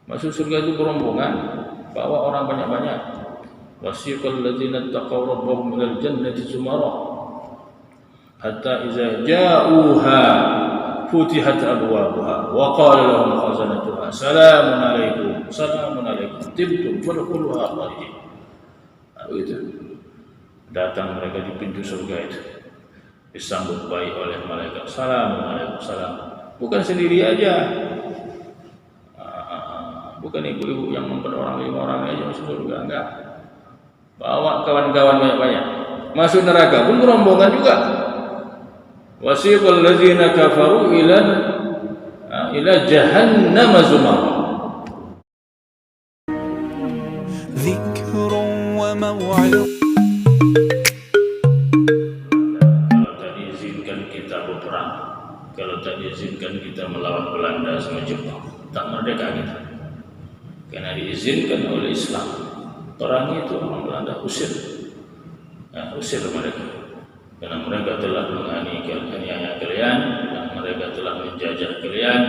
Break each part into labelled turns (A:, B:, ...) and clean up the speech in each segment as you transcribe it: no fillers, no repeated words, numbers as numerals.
A: Masuk surga itu berombongan, bawa orang banyak-banyak. Wasiqal ladzina taqaw rabbahum ilal jannati zumara hatta idza ja'uha futihat abwabuha wa qala lahum khazanatuha salamun alaikum tibtum fadkhuluha khalidin. Itu datang mereka di pintu surga itu, disambut baik oleh malaikat, salamun alaikum, salam. Bukan sendiri aja, bukan ibu-ibu yang memper orang 5 orang aja masuk surga, enggak. Bawa kawan-kawan banyak-banyak. Masuk neraka pun berombongan juga. Wasiqal ladzina kafaru ila jahannam zumara.
B: Dzikrun wa maw'idun.
A: Kalau tak diizinkan kita berperang, kalau tak diizinkan kita melawan Belanda sama Jepang, tak merdeka kita. Karena diizinkan oleh Islam. Perang itu orang Belanda usir mereka. Karena mereka telah menganiaya kalian, dan mereka telah menjajah kalian,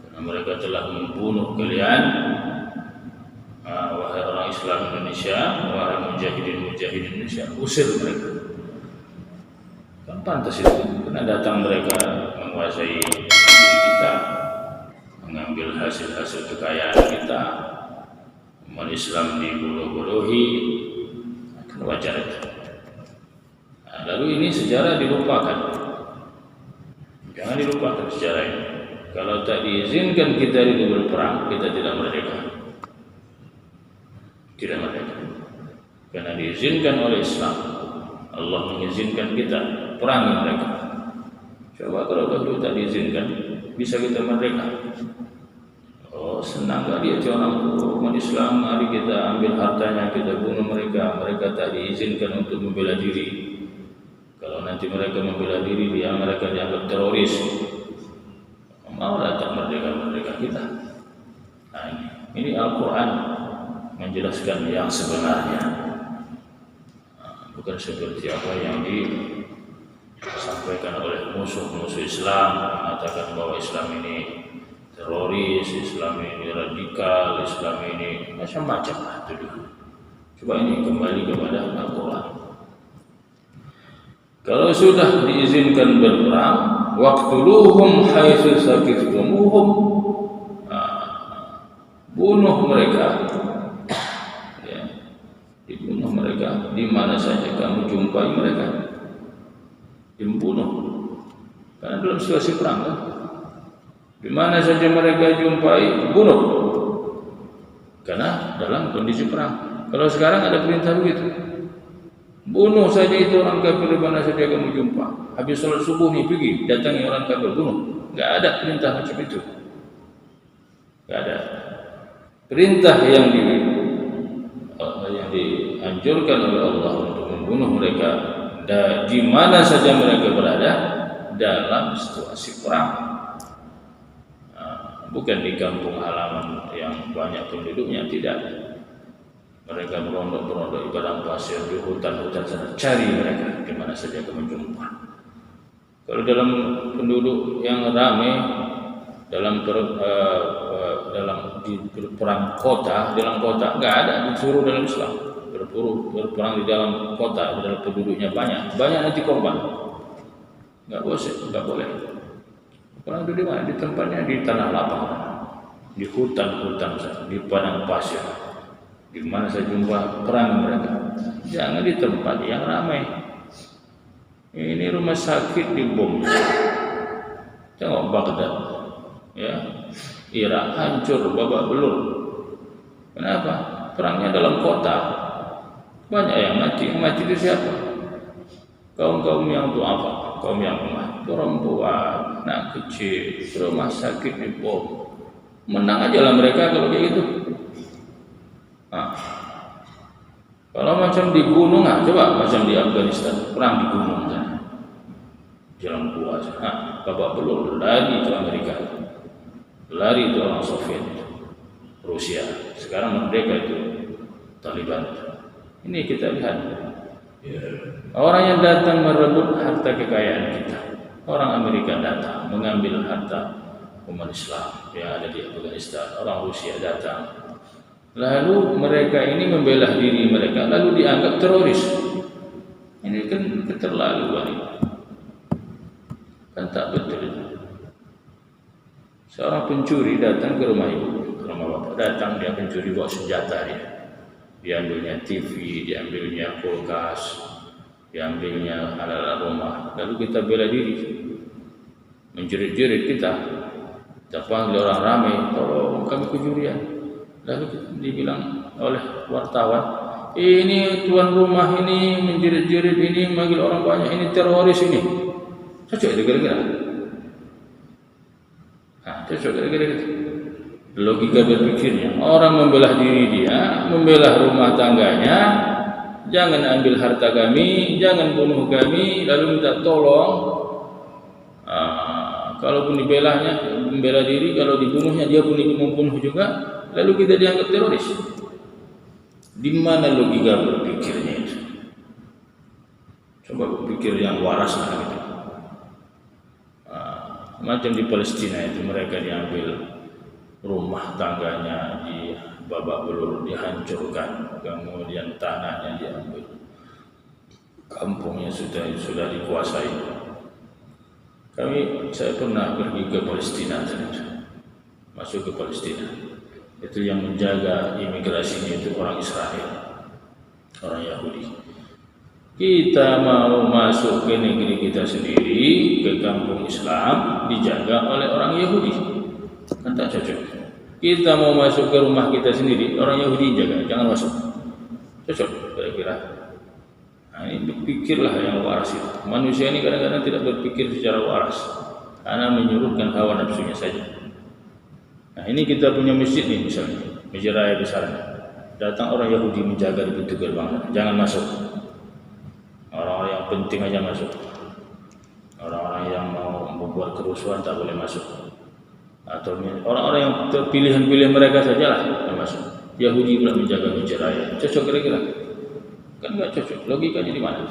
A: karena mereka telah membunuh kalian. Wahai orang Islam Indonesia, wahai mujahidin Indonesia, usir mereka. Kan pantas itu, karena datang mereka menguasai diri kita, mengambil hasil-hasil kekayaan kita, umat Islam dibodoh-bodohi, akan wajar itu. Lalu ini sejarah dilupakan. Jangan dilupakan sejarah ini. Kalau tak diizinkan kita itu berperang, kita tidak merdeka. Tidak merdeka. Karena diizinkan oleh Islam, Allah mengizinkan kita perangi mereka. Coba kalau dulu tak diizinkan, bisa kita merdeka. Oh, senang gak dia orang umat Islam, mari kita ambil hartanya, kita bunuh mereka. Mereka tak diizinkan untuk membela diri. Kalau nanti mereka membela diri, mereka dianggap teroris. Mau datang merdeka kita. Nah, ini Al-Quran menjelaskan yang sebenarnya. Bukan seperti apa yang disampaikan oleh musuh-musuh Islam, mengatakan bahwa Islam ini teroris, Islam ini radikal, Islam ini macam-macam lah tuduhan. Coba ini kembali kepada Al-Quran. Kalau sudah diizinkan berperang, waqtuluhum haitsu saqiftumuhum, bunuh mereka, ya, dibunuh mereka di mana saja kamu jumpai mereka, dibunuh. Karena dalam situasi perang, kan? Di mana saja mereka jumpai, bunuh. Karena dalam kondisi perang. Kalau sekarang ada perintah begitu, bunuh saja itu orang kafir di mana saja kamu jumpa. Habis sholat subuh nih pergi, datangi orang kafir, bunuh. Enggak ada perintah macam itu. Enggak ada. Perintah yang dianjurkan oleh Allah untuk membunuh mereka di mana saja mereka berada dalam situasi perang. Bukan di kampung halaman yang banyak penduduknya, tidak. Mereka berondok-berondok di padang pasir, di hutan-hutan sana, cari mereka di mana saja kamu jumpa. Kalau dalam penduduk yang ramai, dalam perang kota, dalam kota nggak ada disuruh dalam Islam berperang di dalam kota, dalam penduduknya banyak nanti korban. Nggak boleh. Perang itu di mana? Di tempatnya di tanah lapang, di hutan-hutan, di padang pasir. Di mana saya jumpa perang mereka. Jangan di tempat yang ramai. Ini rumah sakit dibom. Tengok Baghdad, ya, Irak hancur babak belur. Kenapa? Perangnya dalam kota. Banyak yang mati. Yang mati itu siapa? Kaum-kaum yang du'afa, kaum yang lemah, perempuan, anak kecil, rumah sakit dibom. Menang aja lah mereka kalau kayak gitu. Kalau macam di gunung, coba macam di Afghanistan, perang di gunung sana, jalan puasa, babak belur, lari itu Amerika, lari itu orang Soviet, Rusia, sekarang merdeka itu Taliban. Ini kita lihat, orang yang datang merebut harta kekayaan kita, orang Amerika datang mengambil harta umat Islam yang ada di Afghanistan. Orang Rusia datang, lalu mereka ini membela diri mereka, lalu dianggap teroris. Ini kan keterlaluan ini. Kan tak betul. Seorang pencuri datang ke rumah ibu, ke rumah bapak. Datang dia pencuri bawa senjata dia. Diambilnya TV, diambilnya kulkas, diambilnya alat-alat rumah. Lalu kita bela diri, menjerit-jerit kita panggil orang ramai, tolong kami kecurian. Lalu dibilang oleh wartawan, ini tuan rumah ini menjerit-jerit ini, manggil orang banyak, ini teroris ini. Cocok itu kira-kira? Cocok kira-kira gitu. Logika berpikirnya, orang membelah diri dia, membelah rumah tangganya, jangan ambil harta kami, jangan bunuh kami, lalu minta tolong. Kalaupun dibelahnya, membela diri, kalau dibunuhnya dia pun ikut membunuh juga, lalu kita dianggap teroris. Di mana logika berpikirnya itu? Coba berpikir yang waras lah gitu. Macam di Palestina itu, mereka diambil rumah tangganya, di babak belur, dihancurkan, kemudian tanahnya diambil, kampungnya sudah dikuasai. Saya pernah pergi ke Palestina, masuk ke Palestina. Itu yang menjaga imigrasinya itu orang Israel, orang Yahudi. Kita mau masuk ke negeri kita sendiri, ke kampung Islam, dijaga oleh orang Yahudi. Kan tak cocok. Kita mau masuk ke rumah kita sendiri, orang Yahudi jaga, jangan masuk. Cocok kira-kira. Nah, ini berpikirlah yang waras itu. Manusia ini kadang-kadang tidak berpikir secara waras karena menyurutkan hawa nafsunya saja. Nah, ini kita punya masjid nih misalnya, masjid raya besar. Datang orang Yahudi menjaga di pintu gerbang, jangan masuk. Orang-orang yang penting aja masuk. Orang-orang yang mau membuat kerusuhan tak boleh masuk. Atau orang-orang yang pilihan mereka sajalah yang masuk. Yahudi pula menjaga masjid raya. Cocok kira-kira? Kan nggak cocok, logikanya di mana?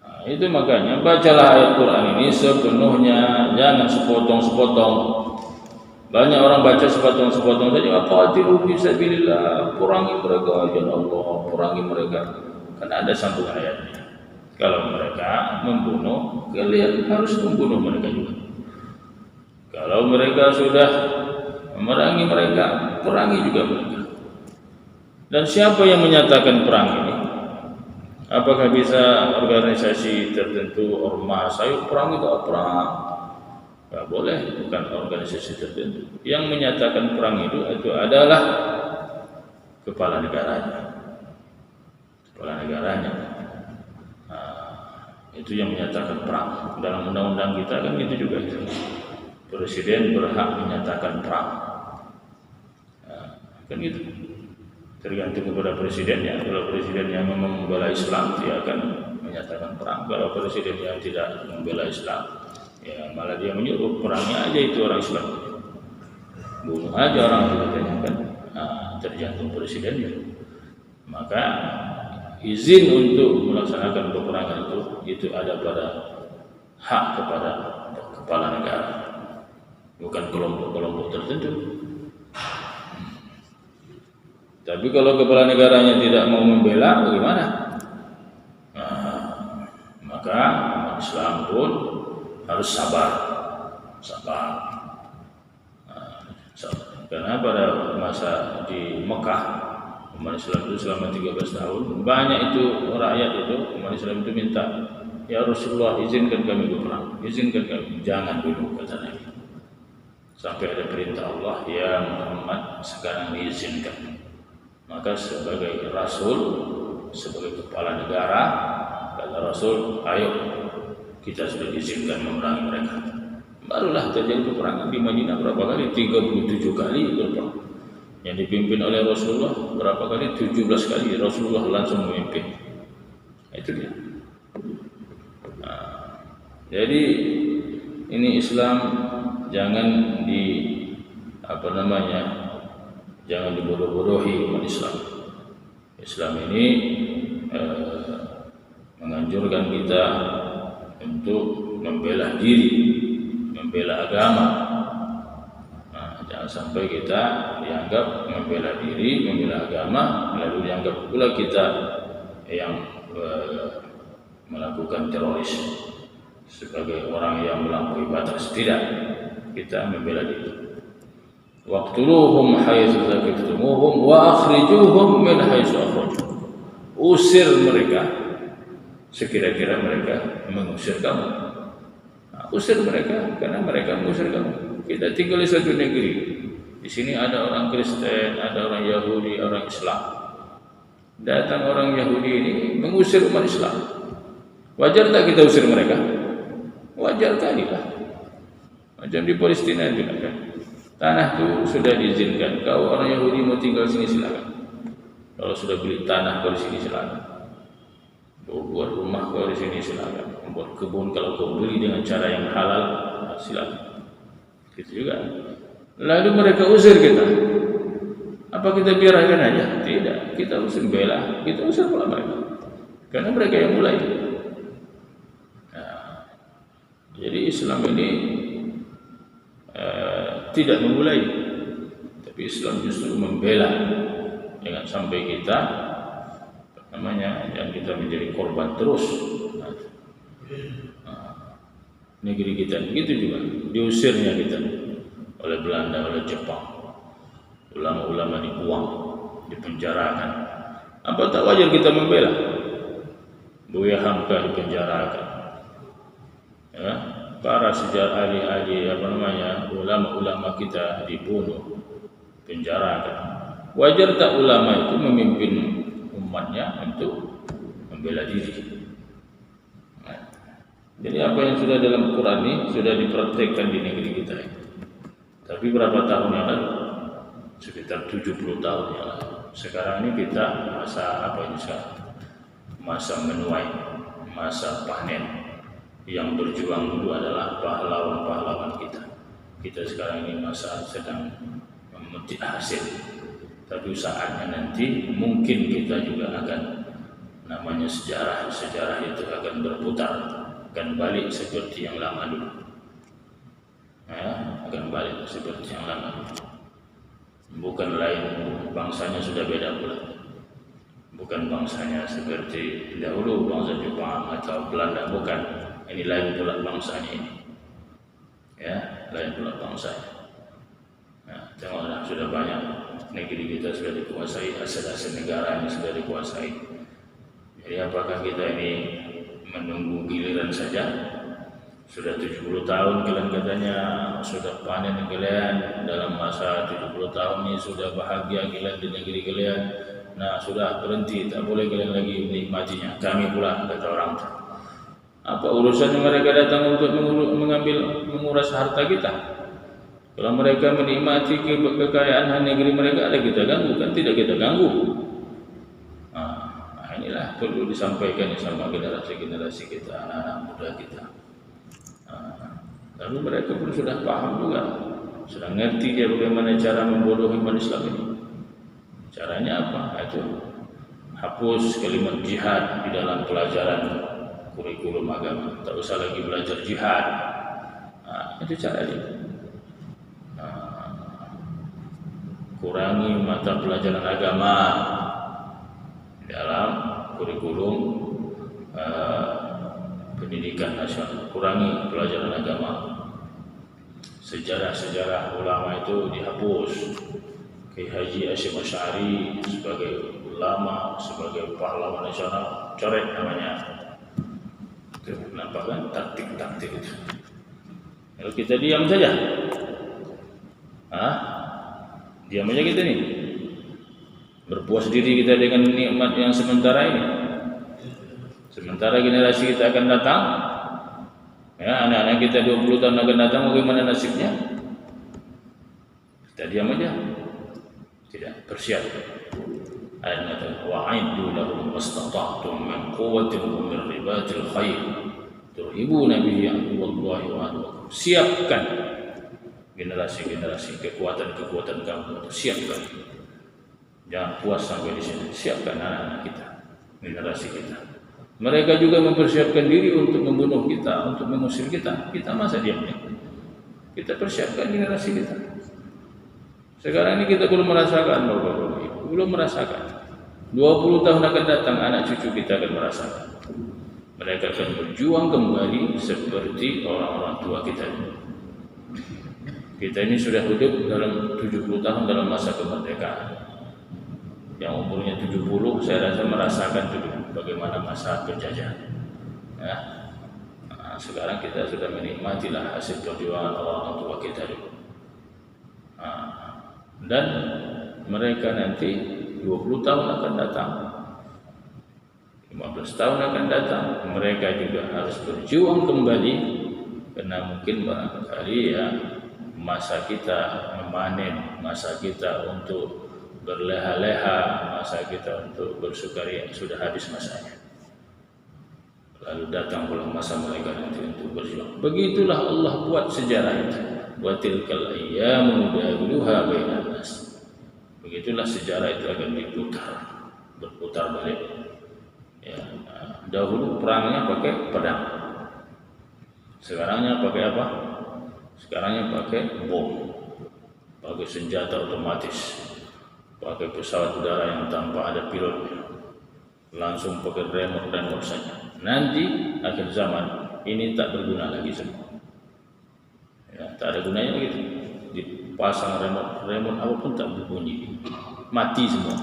A: Nah, itu makanya bacalah ayat Quran ini sepenuhnya, jangan sepotong-sepotong. Banyak orang baca sepotong-sepotong saja. Qatilu fi sabilillah, perangi mereka ya Allah, perangi mereka. Kan ada sambungan ayatnya. Kalau mereka membunuh, kalian harus membunuh mereka juga. Kalau mereka sudah memerangi mereka, perangi juga mereka. Dan siapa yang menyatakan perang ini? Apakah bisa organisasi tertentu, ormas, ayo perang itu perang? Tidak boleh, bukan organisasi tertentu. Yang menyatakan perang itu adalah kepala negaranya. Kepala negaranya. Nah, itu yang menyatakan perang. Dalam undang-undang kita kan itu juga. Presiden berhak menyatakan perang. Nah, kan gitu. Tergantung kepada presidennya. Kalau presidennya memang membela Islam, dia akan menyatakan perang. Kalau presiden yang tidak membela Islam, ya malah dia menyuruh perangnya aja itu orang Islam, bunuh aja orang itu katanya kan. Nah, tergantung presidennya. Maka izin untuk melaksanakan peperangan itu ada pada hak kepada kepala negara, bukan kelompok-kelompok tertentu. Tapi kalau kepala negaranya tidak mau membela, bagaimana? Nah, maka umat Islam pun harus sabar. Karena pada masa di Mekah, umat Islam itu selama 13 tahun, banyak itu rakyat itu, umat Islam itu minta, ya Rasulullah izinkan kami berperang, izinkan kami, jangan dulu kata Nabi. Sampai ada perintah Allah, ya Muhammad sekarang diizinkan. Maka sebagai Rasul, sebagai kepala negara, kata Rasul, ayo kita sudah diizinkan memerangi mereka. Barulah terjadi peperangan di Madinah berapa kali? 37 kali berperang. Yang dipimpin oleh Rasulullah berapa kali? 17 kali Rasulullah langsung memimpin. Itu dia. Nah, jadi ini Islam jangan jangan dibodoh-bodohi umat Islam. Islam ini menganjurkan kita untuk membela diri membela agama. Nah, jangan sampai kita dianggap membela diri, membela agama, lalu dianggap pula kita yang melakukan teroris sebagai orang yang melampaui batas. Tidak, kita membela diri. Waqtuluhum haitsu thaqiftumuhum wa akhrijuhum min haitsu akhrajukum. Usir mereka sekira-kira mereka mengusir kamu. Nah, usir mereka karena mereka mengusir kamu. Kita tinggal di satu negeri. Di sini ada orang Kristen, ada orang Yahudi, orang Islam. Datang orang Yahudi ini mengusir umat Islam. Wajar tak kita usir mereka? Wajar kali lah. Macam di Palestina juga kan. Tanah itu sudah diizinkan. Kau orang Yahudi mau tinggal sini silakan. Kalau sudah beli tanah kau di sini silakan. Kau buat rumah kau di sini silakan. Membuat kebun kalau kau beli dengan cara yang halal silakan. Gitu juga. Lalu mereka usir kita. Apa kita biarkan aja? Tidak. Kita usir bela. Kita usir pula mereka. Karena mereka yang mulai. Nah, jadi Islam ini tidak memulai, tapi Islam justru membela. Jangan sampai kita yang kita menjadi korban terus. Negeri kita begitu juga diusirnya kita oleh Belanda, oleh Jepang. Ulama-ulama dibuang, dipenjarakan. Apa tak wajar kita membela? Buya Hamka dipenjarakan. Ya. Para sejarah ahli-ahli ulama-ulama kita dibunuh, penjarakan. Wajar tak ulama itu memimpin umatnya untuk membela diri? Nah, jadi apa yang sudah dalam Quran ini sudah dipraktekkan di negeri kita ini. Tapi berapa tahun yang lalu? Sekitar 70 tahun yang lalu. Sekarang ini kita masa apa ini sekarang? Masa menuai, masa panen. Yang berjuang dulu adalah pahlawan-pahlawan kita. Kita sekarang ini masa sedang memetik hasil. Tapi saatnya nanti mungkin kita juga akan namanya sejarah itu akan berputar, akan balik seperti yang lama dulu. Ya, akan balik seperti yang lama dulu. Bukan lain, bangsanya sudah beda pula. Bukan bangsanya seperti dahulu bangsa Jepang atau Belanda, bukan. Ini lain pula bangsanya ini. Ya, lain pula bangsanya. Nah, tengoklah sudah banyak negeri kita sudah dikuasai, aset-aset negara ini sudah dikuasai. Jadi apakah kita ini menunggu giliran saja? Sudah 70 tahun kalian katanya sudah panen kalian, dalam masa 70 tahun ini sudah bahagia kalian di negeri kalian. Nah, sudah berhenti, tak boleh kalian lagi menikmatinya. Kami pula, kata orang. Apa urusannya mereka datang untuk menguras harta kita? Kalau mereka menikmati kekayaan negeri mereka, ada kita ganggu kan? Tidak kita ganggu. Nah, inilah perlu disampaikan sama generasi-generasi kita, anak-anak muda kita. Lalu mereka pun sudah paham juga, sudah ngerti dia bagaimana cara membodohi umat Islam ini. Caranya apa? Itu hapus kalimat jihad di dalam pelajaran kurikulum agama. Tak usah lagi belajar jihad. Itu caranya. Kurangi mata pelajaran agama dalam kurikulum pendidikan nasional. Kurangi pelajaran agama. Sejarah-sejarah ulama itu dihapus. Kiai Haji Hasyim Asy'ari sebagai ulama, sebagai pahlawan nasional, coret namanya. Itu nampak kan taktik-taktik itu. Kalau kita diam saja, diam aja kita nih, berpuas diri kita dengan nikmat yang sementara ini. Sementara generasi kita akan datang, ya anak-anak kita 20 tahun akan datang, bagaimana nasibnya? Kita diam aja. Tidak, bersiap. Ayat mengatakan wa'iddu lahum mastata'tum min quwwatin wa min ribatil khair turhibuna bihi aduwwallahi wa aduwwakum. Siapkan generasi-generasi kekuatan-kekuatan kamu, siapkan. Jangan puas sampai di sini. Siapkan anak-anak kita, generasi kita. Mereka juga mempersiapkan diri untuk membunuh kita, untuk mengusir kita. Kita masa diam? Kita persiapkan generasi kita. Sekarang ini kita belum merasakan, Bapak-Bapak Ibu, belum merasakan. 20 tahun akan datang anak cucu kita akan merasakan. Mereka akan berjuang kembali seperti orang-orang tua kita. Kita ini sudah hidup dalam 70 tahun dalam masa kemerdekaan. Yang umurnya 70, saya rasa merasakan dulu bagaimana masa penjajahan. Ya. Nah, sekarang kita sudah menikmatilah hasil perjuangan orang tua kita dulu. Nah, dan mereka nanti 20 tahun akan datang, 15 tahun akan datang, mereka juga harus berjuang kembali, karena mungkin barangkali ya masa kita memanen, masa kita untuk berleha-leha, masa kita untuk bersukaria sudah habis masanya. Lalu datang pula masa mereka nanti untuk berjuang. Begitulah Allah buat sejarah itu. Wa tilkal ayyamu nudawiluha bainan nas. Begitulah sejarah itu akan berputar balik. Ya, dahulu perangnya pakai pedang. Sekarangnya pakai apa? Sekarangnya pakai bom, pakai senjata otomatis, pakai pesawat udara yang tanpa ada pilotnya, langsung pakai remote saja. Nanti akhir zaman ini tak berguna lagi semua. Ya, tak ada gunanya gitu. Dipasang remote apapun tak berbunyi, mati semua.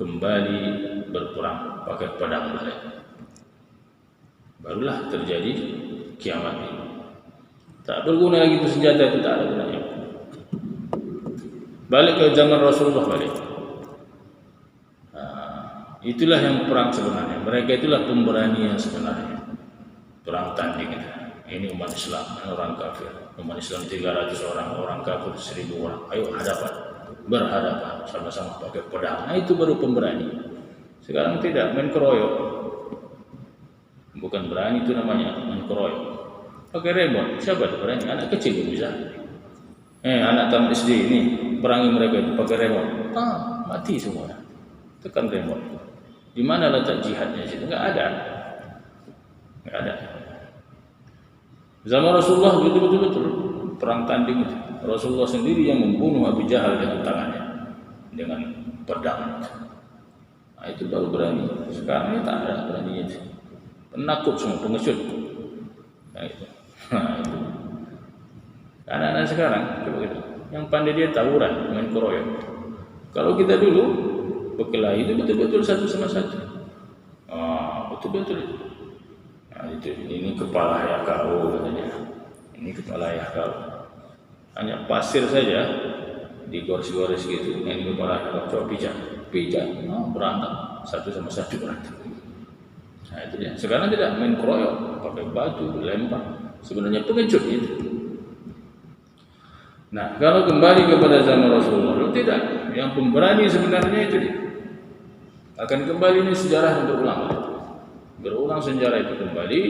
A: Kembali berperang pakai pedang balik. Barulah terjadi kiamat ini. Tak berguna lagi itu senjata, itu tak ada gunanya. Balik ke zaman Rasulullah balik. Itulah yang perang sebenarnya. Mereka itulah pemberani yang sebenarnya. Perang tanding itu. Ini umat Islam, orang kafir. Umat Islam 300 orang kafir 1000 orang. Ayo hadapan, berhadapan sama-sama pakai pedang. Nah, itu baru pemberani. Sekarang tidak, main keroyok. Bukan berani itu namanya, main keroyok. Pakai remote, siapa itu berani? Anak kecil bisa. Anak tamat SD ini perangi mereka itu pakai remote. Mati semua. Tekan remote. Di mana letak jihadnya situ? Enggak ada. Zaman Rasulullah betul-betul perang tanding itu. Rasulullah sendiri yang membunuh Abu Jahal dengan tangannya, dengan pedang. Nah, itu baru berani. Sekarang ini tak ada beraninya. Penakut semua, pengecut. Nah, itu. Anak-anak sekarang coba gitu. Yang pandai dia tawuran, main keroyok. Kalau kita dulu berkelahi itu betul-betul satu sama satu. Betul-betul. Nah, itu ini kepala ayah kau katanya. Ini kepala ayah kau. Hanya pasir saja digores-gores gitu. Ini kepala ayah kau, coba pijat. Berantem satu sama satu berantem. Nah, itu dia. Sekarang tidak main keroyok, pakai batu, lempar. Sebenarnya pengecut itu. Nah, kalau kembali kepada zaman Rasulullah, tidak. Yang pemberani sebenarnya itu dia. Akan kembali ini sejarah berulang sejarah itu kembali.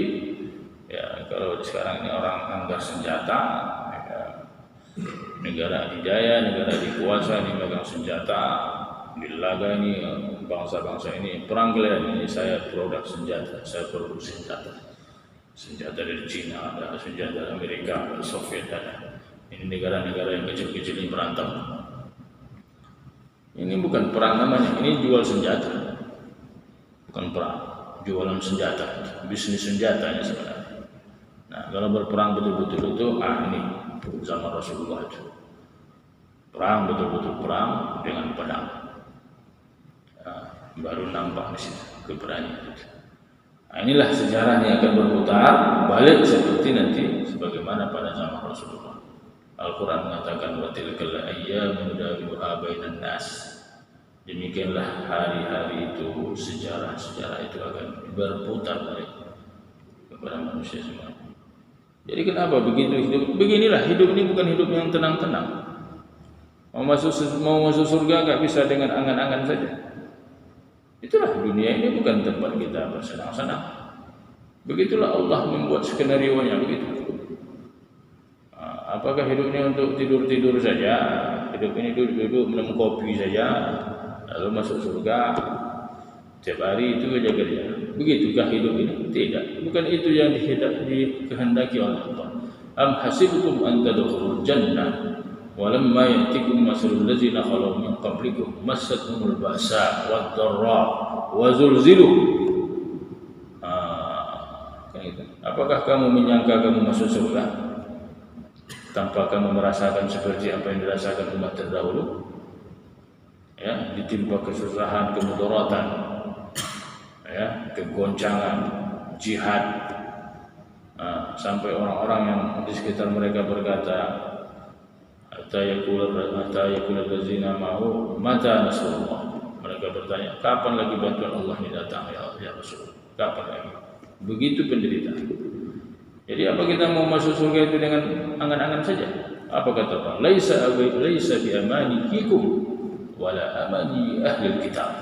A: Ya, kalau sekarang ini orang anggar senjata, ya, negara adidaya, negara dikuasa ini megang senjata, dilaga ini bangsa-bangsa ini perang kalian ini saya produk senjata, saya produksi senjata dari Cina, ada senjata Amerika, ada Soviet ada. Ini negara-negara yang kecil-kecil ini berantem. Ini bukan perang namanya, ini jual senjata. Bukan perang, jualan senjata, bisnis senjatanya sebenarnya. Nah, kalau berperang betul-betul itu, ini zaman Rasulullah itu. Perang betul-betul perang dengan pedang. Baru nampak di situ keberanian itu. Nah, inilah sejarahnya akan berputar balik seperti nanti sebagaimana pada zaman Rasulullah. Al-Quran mengatakan wa tilkal ayyamu nudawiluha bainan nas. Demikianlah hari-hari itu, sejarah-sejarah itu akan berputar balik kepada manusia semua. Jadi kenapa begitu hidup? Beginilah hidup ini bukan hidup yang tenang-tenang. Mau masuk surga enggak bisa dengan angan-angan saja. Itulah dunia ini bukan tempat kita bersenang-senang. Begitulah Allah membuat skenario-nya begitu. Apakah hidupnya untuk tidur-tidur saja? Hidup ini duduk minum kopi saja, lalu masuk surga. Tiap hari itu kerja. Begitukah hidup ini? Tidak. Bukan itu yang dikehendaki oleh Allah. Am hasibtum an tadkhulul jannah walamma ya'tikum masalul ladzina khalu min qablikum massatuhumul ba'sa wad dharra wa zulzilu. Apakah kamu menyangka kamu masuk surga tanpa kamu merasakan seperti apa yang dirasakan umat terdahulu? Ya, ditimpa kesusahan, kemudaratan, ya, kegoncangan, jihad, sampai orang-orang yang di sekitar mereka berkata, hatta yaqulul ladzina ma'u mata nasrullah. Mereka bertanya, kapan lagi bantuan Allah ini datang ya Rasul? Kapan lagi? Begitu penderitaan. Jadi apa kita mau masuk surga itu dengan angan-angan saja? Apa kata Allah? Laisa bi amanikikum wala amani ahli kitab.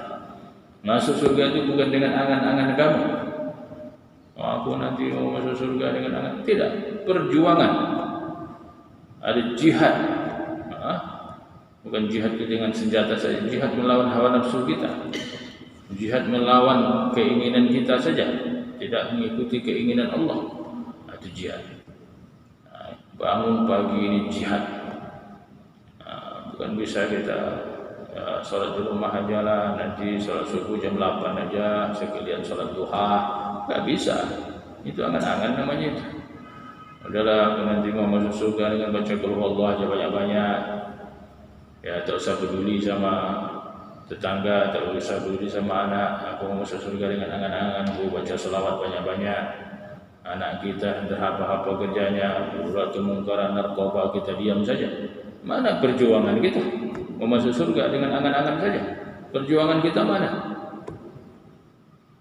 A: Masuk surga itu bukan dengan angan-angan kamu. Aku nanti mau masuk surga dengan angan. Tidak, perjuangan. Ada jihad. Bukan jihad dengan senjata saja, jihad melawan hawa nafsu kita. Jihad melawan keinginan kita saja, tidak mengikuti keinginan Allah. Itu jihad. Bangun pagi ini jihad. Bukan bisa kita sholat di rumah aja lah, nanti sholat subuh jam 8 aja, sekalian sholat duha. Nggak bisa. Itu angan-angan namanya itu. Udahlah, nanti mau masuk surga dengan baca qul huwallahu aja banyak-banyak. Ya, tak usah peduli sama tetangga, tak usah peduli sama anak. Aku mau masuk surga dengan angan-angan, aku baca selawat banyak-banyak. Anak kita entah apa-apa kerjanya, urat kemungkaran, narkoba, kita diam saja. Mana perjuangan kita? Mau masuk surga dengan angan-angan saja. Perjuangan kita mana?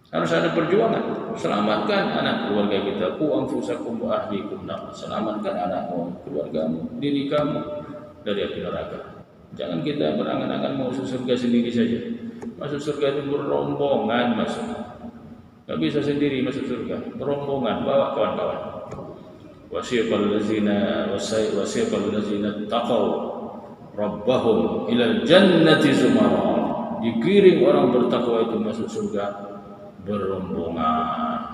A: Harus ada perjuangan. Selamatkan anak keluarga kita. Qu anfusakum wa ahlikum nar. Selamatkan anakmu, keluargamu, diri kamu dari api neraka. Jangan kita berangan-angan mau masuk surga sendiri saja. Masuk surga itu berombongan masuk. Tidak bisa sendiri masuk surga. Berombongan, bawa kawan-kawan. Wasiqal ladzina taqaw rabbahum ilal jannati zumara. Dikiring orang bertakwa itu masuk surga berombongan.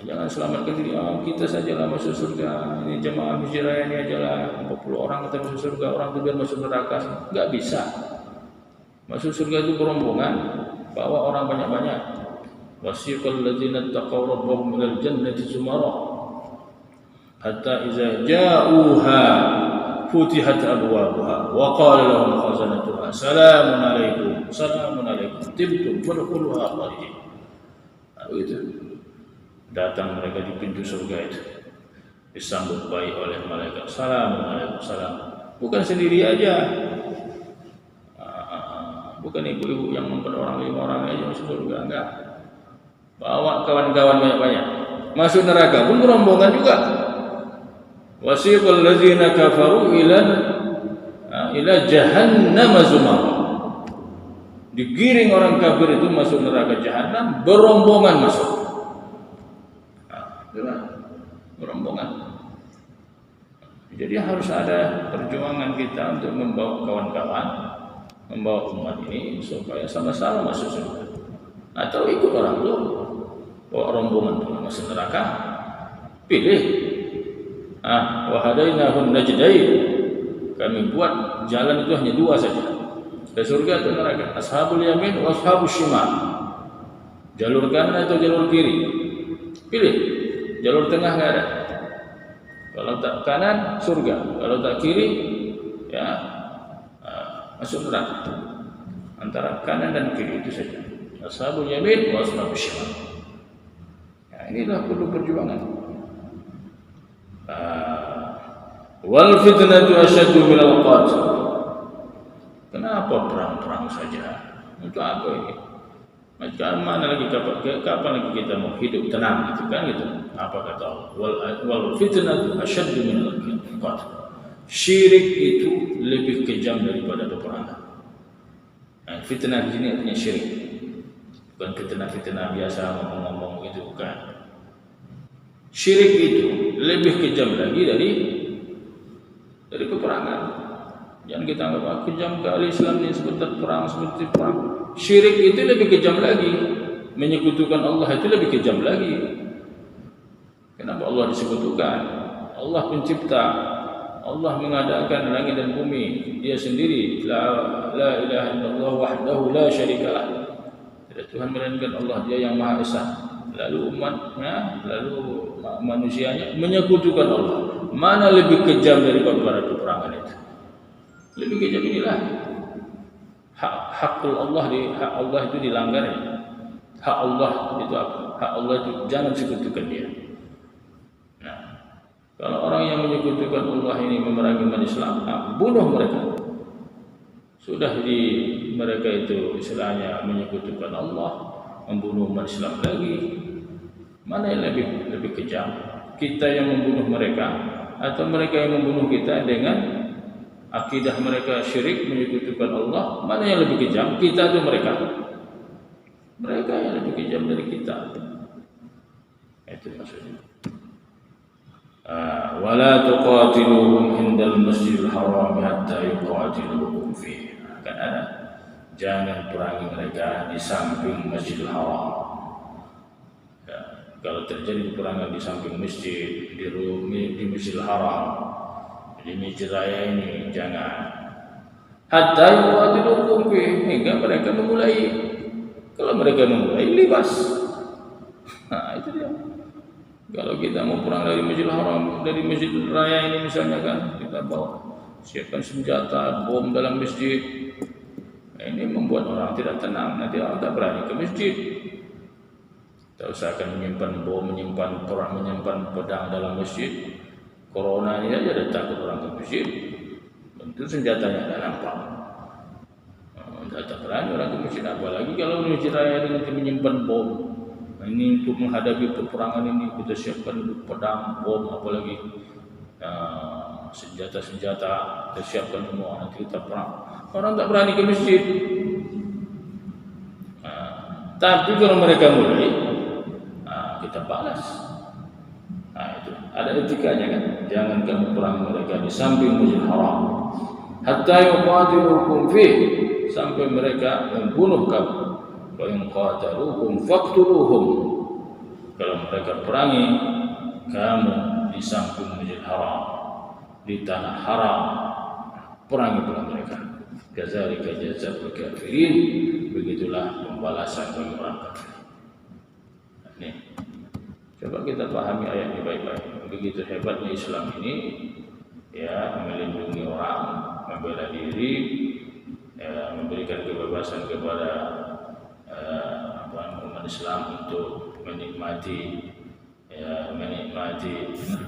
A: Jangan selamatkan diri, kita sajalah masuk surga. Ini jemaah hijrah ini ajalah 40 orang kita masuk surga, orang itu biar masuk neraka. Enggak bisa. Masuk surga itu berombongan, bawa orang banyak-banyak. Wasiqal ladzina taqaw rabbahum ilal jannati zumara hatta idza ja'uha futihat abwabuha wa qala lahum khazanatuha salamun alaikum tibtum fadkhuluha khalidin. Itu datang mereka di pintu surga itu, disambut baik oleh malaikat. Assalamualaikum, salam. Bukan sendiri aja, bukan ibu-ibu yang 4 orang 5 orang aja masuk surga, enggak. Bawa kawan-kawan banyak-banyak. Masuk neraka pun berombongan juga. Wasiqal ladzina kafaru ila jahannam zumara. Digiring orang kafir itu masuk neraka jahanam, berombongan masuk. Berombongan. Jadi harus ada perjuangan kita untuk membawa kawan-kawan, membawa umat ini supaya sama-sama masuk surga. Atau ikut orang dulu, bawa rombongan masuk neraka, pilih. Wa hadainahun najdain. Kami buat jalan itu hanya 2 saja, dari surga atau neraka. Ashabul yamin wa ashabus shimal. Jalur kanan atau jalur kiri, pilih. Jalur tengah nggak ada. Kalau tak kanan surga, kalau tak kiri ya masuk neraka. Antara kanan dan kiri itu saja. Ashabul yamin wa ashabus shimal. Ya, inilah perlu perjuangan. Wal fitnatu asyaddu minal qatl. Kenapa perang-perang saja? Untuk apa ini? Macam mana lagi kapan lagi kita mau hidup tenang gitu kan gitu. Apa kata Allah? Wal fitnatu asyaddu minal qatl. Syirik itu lebih kejam daripada peperangan. Nah, fitnah di sini artinya syirik. Bukan fitnah biasa ngomong-ngomong gitu, bukan. Syirik itu lebih kejam lagi dari peperangan. Jangan kita anggap kejam kali Islam ini seperti perang. Syirik itu lebih kejam lagi. Menyekutukan Allah itu lebih kejam lagi. Kenapa Allah disekutukan? Allah pencipta, Allah mengadakan langit dan bumi, Dia sendiri. La ilaha illallah wahdahu la syarikalah. Tidak Tuhan melainkan Allah, Dia yang Maha Esa. Lalu umatnya, lalu manusianya menyekutukan Allah. Mana lebih kejam daripada peperangan itu? Lebih kejam inilah. Hak Allah itu dilanggar. Hak Allah itu apa? Hak Allah itu jangan sekutukan Dia. Nah, kalau orang yang menyekutukan Allah ini memerangi umat Islam, bunuh mereka. Sudah di mereka itu istilahnya menyekutukan Allah, membunuh umat Islam lagi. Mana yang lebih kejam? Kita yang membunuh mereka atau mereka yang membunuh kita dengan akidah mereka syirik menyekutukan Allah? Mana yang lebih kejam? Kita atau mereka? Mereka yang lebih kejam dari kita. Itu maksudnya. Wala tuqatiluhum indal masjidil haram hatta yuqatilukum fihi. Kan ada. Jangan perangi mereka di samping Masjidil Haram. Ya, kalau terjadi peperangan di samping masjid, di Masjidil Haram, di Masjid Raya ini jangan. Hatta yuqatilukum fihi, hingga mereka memulai. Kalau mereka memulai, libas. Nah, itu dia. Kalau kita mau perang dari Masjidil Haram, dari Masjid Raya ini misalnya kan, kita bawa siapkan senjata, bom dalam masjid. Ini membuat orang tidak tenang. Nanti orang tak berani ke masjid. Tak usahakan menyimpan bom, menyimpan pedang dalam masjid. Corona ini aja ada takut orang ke masjid. Tentu senjatanya tak nampak. Tak berani orang ke masjid. Apalagi kalau Masjid Raya nanti menyimpan bom. Ini untuk menghadapi peperangan ini kita siapkan pedang, bom, apalagi senjata-senjata kita siapkan semua, nanti kita perang. Orang tak berani ke masjid. Tapi kalau mereka mulai, kita balas. Itu ada etikanya kan. Jangan kamu perang mereka di samping Masjidil Haram. Hatta yuqatilukum fihi, sampai mereka membunuh kamu. Wa in qataluhum faqtuluhum. Kalau mereka perangi kamu di samping Masjidil Haram, di tanah haram, perangi pula mereka. Kadzalika jazaa'ul kafirin, begitulah pembalasan bagi orang kafir. Ini coba kita pahami ayat ini baik-baik. Begitu hebatnya Islam ini, ya, melindungi orang, membela diri, ya, memberikan kebebasan kepada umat Islam untuk menikmati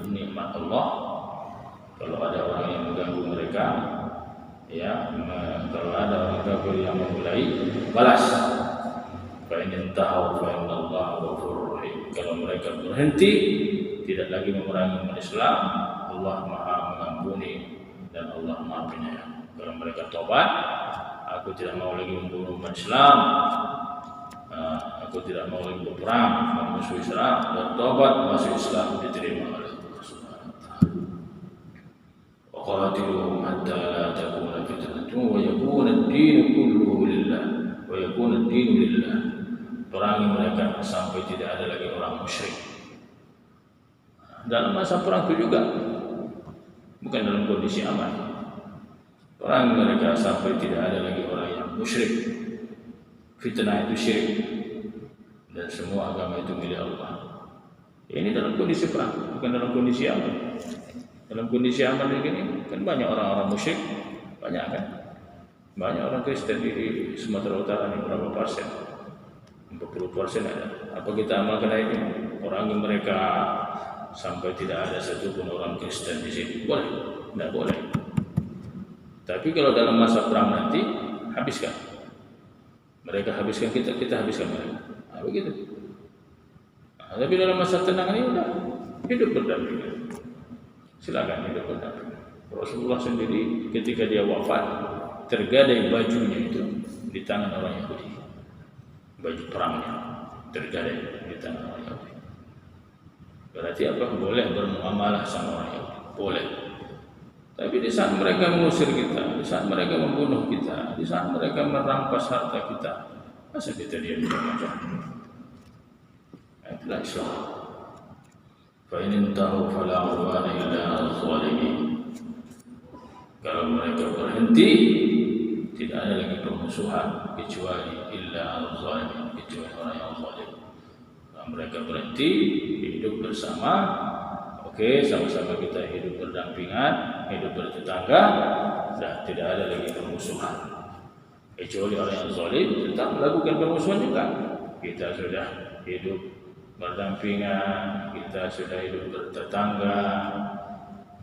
A: nikmat Allah. Kalau ada orang yang mengganggu mereka, ya, kalau ada orang kafir yang memulai, balas. Fa in intahu fa innallaha ghafurur rahim. Kalau mereka berhenti, tidak lagi memerangi umat Islam, Allah Maha mengampuni dan Allah Maha penyayang. Kalau mereka tobat, aku tidak mau lagi membunuh umat Islam, aku tidak mau lagi berperang dengan musuh Islam, dan tobat masuk Islam diterima oleh Allah Subhanahu wa taala. Qatiluhum hatta la takuna fitnatun wa yakuna ad-din kulluhu lillah wa yakuna ad-din lillah. Perangi mereka sampai tidak ada lagi orang musyrik. Dalam masa perang itu juga, bukan dalam kondisi aman. Perangi mereka sampai tidak ada lagi orang yang musyrik. Fitnah itu syirik, dan semua agama itu milik Allah. Ini dalam kondisi perang, bukan dalam kondisi aman. Dalam kondisi aman begini kan banyak orang-orang musyrik, banyak kan? Banyak orang Kristen di Sumatera Utara ini, berapa persen? 40% ada. Apa kita amalkan ini? Orangi mereka sampai tidak ada satupun orang Kristen di sini. Boleh? Tidak boleh. Tapi kalau dalam masa perang nanti, habiskan. Mereka habiskan kita, kita habiskan mereka. Begitu. Tapi dalam masa tenang ini udah hidup berdampingan. Silakan hidup berdampingan. Rasulullah sendiri ketika dia wafat, tergadai bajunya itu di tangan orang Yahudi. Baju perangnya tergadai di tangan orang Yahudi. Berarti apa? Boleh bermuamalah sama orang Yahudi. Boleh. Tapi di saat mereka mengusir kita, di saat mereka membunuh kita, di saat mereka merampas harta kita, masa kita diam macam? Itulah Islam. Fa in intahu fala 'udwana illa 'alal zalimin. Kalau mereka berhenti, tidak ada lagi permusuhan kecuali illa 'alal zalimin, kecuali orang yang zalim. Kalau mereka berhenti, hidup bersama, oke, sama-sama kita hidup berdampingan, hidup bertetangga, sudah tidak ada lagi permusuhan. Kecuali orang yang zalim tetap melakukan permusuhan juga. Kita sudah hidup berdampingan, kita sudah hidup bertetangga,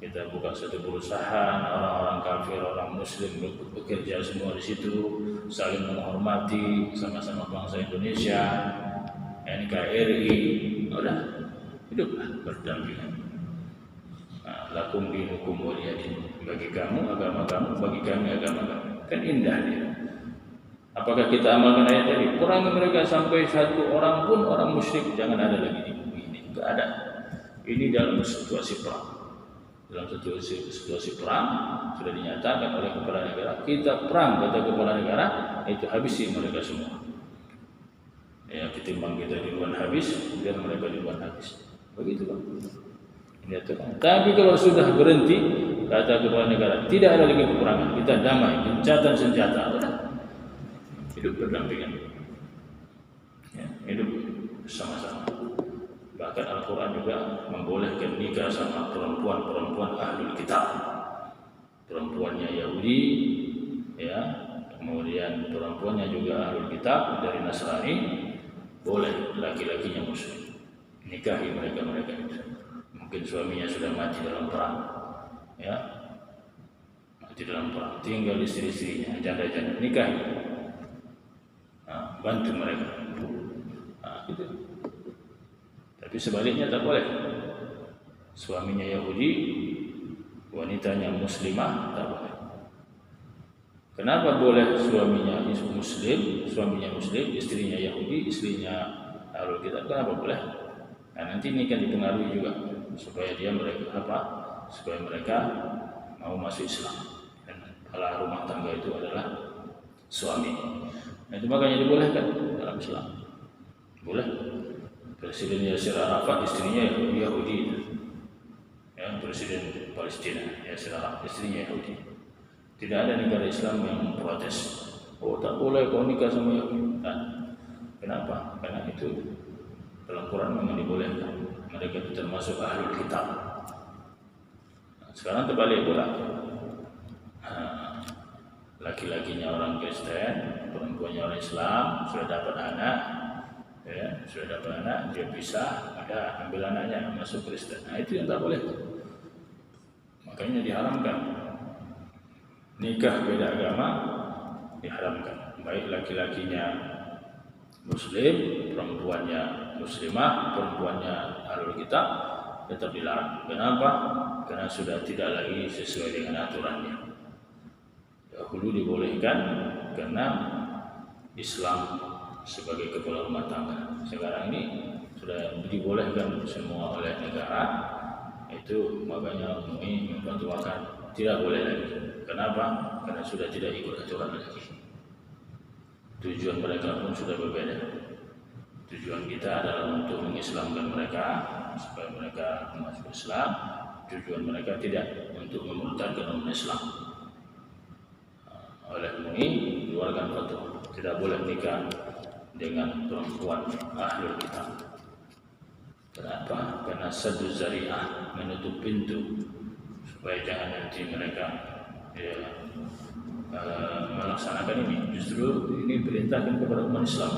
A: kita buka satu perusahaan, orang-orang kafir, orang muslim bekerja semua di situ, saling menghormati, sama-sama bangsa Indonesia, NKRI, udah hiduplah berdampingan. Nah, lakum dinukum waliyadin, bagi kamu agama kamu, bagi kami agama kami, kan indah dia. Apakah kita amalkan ayat tadi? Perangi mereka sampai satu orang pun orang musyrik jangan ada lagi di bumi ini. Enggak ada. Ini dalam situasi perang. Dalam situasi perang sudah dinyatakan oleh kepala negara, kita perang, kata kepala negara, itu habisi mereka semua. Ya, ketimbang kita duluan habis, biar mereka duluan habis. Begitu Pak. Tapi kalau sudah berhenti, kata kepala negara, tidak ada lagi peperangan, kita damai, gencatan senjata, udah. Hidup berdampingan, ya, hidup bersama-sama. Bahkan Al-Quran juga membolehkan nikah sama perempuan-perempuan ahlul kitab, perempuannya Yahudi, ya, kemudian perempuannya juga ahlul kitab dari Nasrani, boleh, laki-lakinya muslim, nikahi mereka itu. Mungkin suaminya sudah mati dalam perang, ya, mati dalam perang, tinggal istri-istrinya, janda-janda, nikahi. Bantu mereka. Gitu. Tapi sebaliknya tak boleh. Suaminya Yahudi, wanitanya muslimah, tak boleh. Kenapa boleh suaminya muslim, istrinya Yahudi, istrinya ahlul kitab? Kenapa boleh? Nah, nanti ini kan dipengaruhi juga supaya mereka mau masuk Islam. Dan kepala rumah tangga itu adalah suami. Nah, itu makanya dibolehkan dalam Islam. Boleh. Presiden Yasir Arafat istrinya Yahudi. Ya, Presiden Palestina Yasir Arafat istrinya Yahudi. Tidak ada negara Islam yang memprotes. Oh, tak boleh kau nikah sama Yahudi. Nah, kenapa? Karena itu dalam Quran memang dibolehkan. Mereka itu termasuk ahlul kitab. Nah, sekarang terbalik pula. Laki-lakinya orang Kristen, perempuannya orang Islam, sudah dapat anak, ya, dia bisa ada ambil anaknya masuk Kristen. Nah, itu yang tak boleh. Makanya diharamkan. Nikah beda agama diharamkan. Baik laki-lakinya Muslim, perempuannya Muslimah, perempuannya ahlul kitab, tetap dilarang. Kenapa? Karena sudah tidak lagi sesuai dengan aturannya. Dahulu dibolehkan karena Islam sebagai kepala rumah tangga. Sekarang ini sudah dibolehkan semua oleh negara. Itu makanya MUI memfatwakan tidak boleh lagi. Kenapa? Karena sudah tidak ikut aturan lagi. Tujuan mereka pun sudah berbeda. Tujuan kita adalah untuk mengislamkan mereka supaya mereka masuk Islam. Tujuan mereka tidak untuk memurtadkan umat Islam. Oleh MUI dikeluarkan fatwa tidak boleh nikah dengan perempuan ahlul kitab. Kenapa? Karena saddu zari'ah, menutup pintu supaya jangan nanti mereka melaksanakan ini. Justru ini perintahkan kepada umat Islam.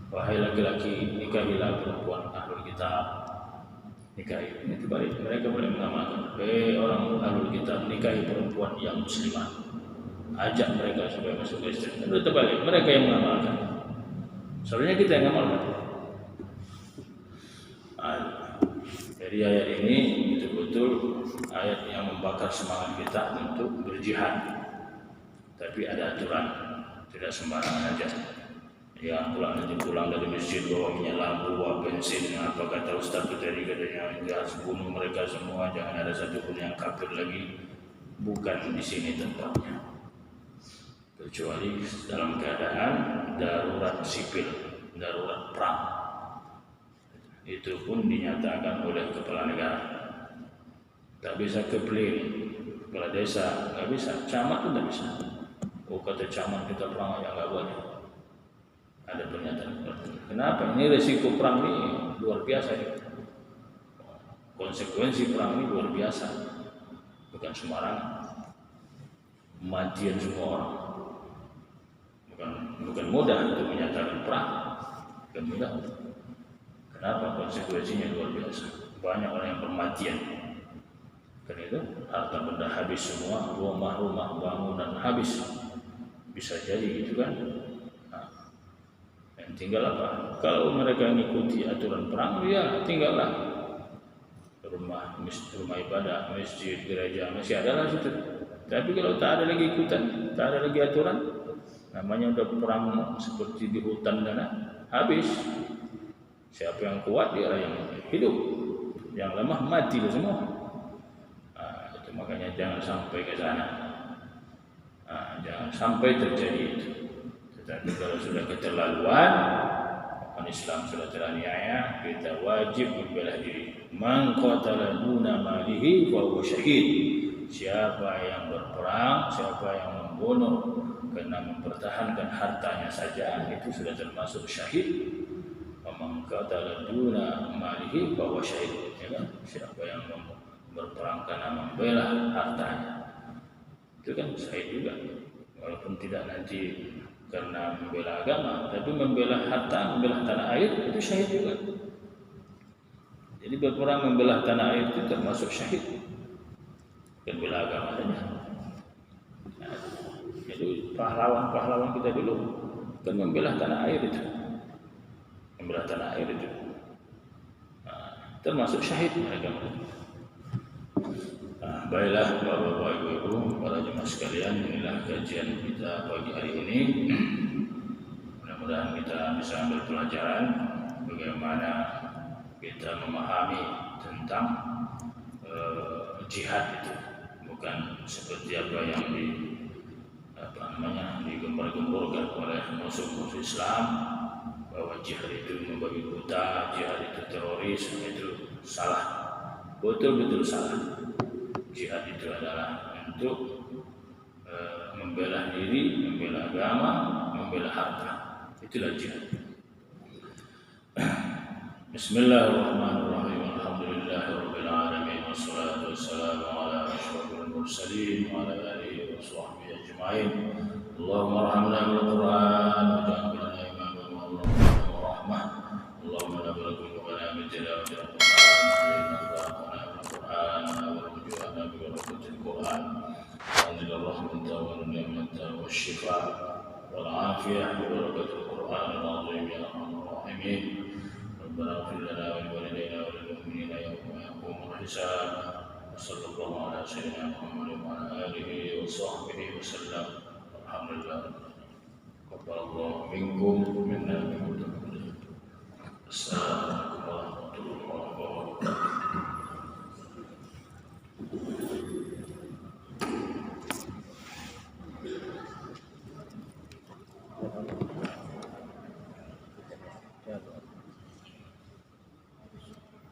A: Wahai laki-laki, nikahilah perempuan ahlul kitab. Nikahi. Ini terbalik. Mereka boleh mengamalkan. Orang ahlul kitab nikahi perempuan yang muslimah. Ajak mereka supaya masuk Kristen. Itu terbalik. Mereka yang mengamalkan. Sebenarnya kita yang mengamalkan. Jadi ayat ini betul-betul ayat yang membakar semangat kita untuk berjihad. Tapi ada aturan, tidak sembarangan aja. Ya, pulang dari masjid bawa minyak lampu, bawa bensin, apa kata Ustaz tadi katanya gas bunuh mereka semua, jangan ada satu pun yang kafir lagi. Bukan di sini tempatnya. Kecuali dalam keadaan darurat sipil, darurat perang. Itu pun dinyatakan oleh kepala negara. Tak bisa kepling, kepala desa nggak bisa, camat pun tak bisa. Oh kata camat kita perang aja nggak boleh. Ada pernyataan seperti itu. Kenapa? Ini resiko perang ini luar biasa ya. Konsekuensi perang ini luar biasa, bukan sembarangan. Kematian semua orang. Bukan mudah untuk menyatakan perang, bukan mudah. Kenapa? Konsekuensinya luar biasa. Banyak orang yang bermatian. Karena itu harta benda habis semua, rumah-rumah bangunan habis. Bisa jadi gitu kan. Nah, yang tinggal apa? Kalau mereka mengikuti aturan perang, ya tinggallah rumah ibadah, masjid, gereja masih ada lah situ. Tapi kalau tak ada lagi ikutan, tak ada lagi aturan, namanya udah perang seperti di hutan sana, habis. Siapa yang kuat dia yang hidup, yang lemah mati semua. Itu makanya jangan sampai ke sana. Jangan sampai terjadi itu. Tetapi kalau sudah keterlaluan, Islam sudah teraniaya, kita wajib membela diri. Man qatala duna malihi fa huwa syahid. Siapa yang berperang, siapa yang membunuh karena mempertahankan hartanya saja, itu sudah termasuk syahid. Man qatala duna malihi fa huwa syahid. Ya kan? Siapa yang berperang karena membela hartanya, itu kan syahid juga. Walaupun tidak nanti karena membela agama, tapi membela harta, membela tanah air itu syahid juga. Jadi berperang membela tanah air itu termasuk syahid, dan bela agama saja. Nah, jadi pahlawan kita dulu kan membela tanah air itu, membela tanah air itu, termasuk syahid mereka. Baiklah Bapak-bapak, Ibu-ibu, para jemaah sekalian, inilah kajian kita pagi hari ini. Mudah-mudahan kita bisa ambil pelajaran bagaimana kita memahami tentang jihad itu, bukan seperti apa yang digembar-gemborkan oleh musuh-musuh Islam, bahwa jihad itu membabi buta, jihad itu teroris. Itu salah, betul-betul salah. Jihad itu adalah untuk membela diri, membela agama, membela harta. Itulah jihad. Bismillahirrahmanirrahim. Alhamdulillahirabbil alamin, wassalatu wassalamu ala asyrofil mursalin wa ala alihi wa sahbihi ajma'in. Allahumma arhamna bil Qur'an waj'alna imaman wa rahmah. Allahumma nabiyyu wa lana bil tilawati القرآن أنزل الرحمة والنعمة والشفاء والعافية ببركة القرآن العظيم يا أرحم الراحمين. ربنا اغفر لنا ولوالدينا وللمؤمنين يوم يقوم الحساب. وصلى الله على سيدنا محمد وعلى آله وصحبه وسلم. الحمد لله. تقبل الله منكم منا منكم. السلام عليكم ورحمة الله وبركاته.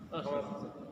B: Terima kasih.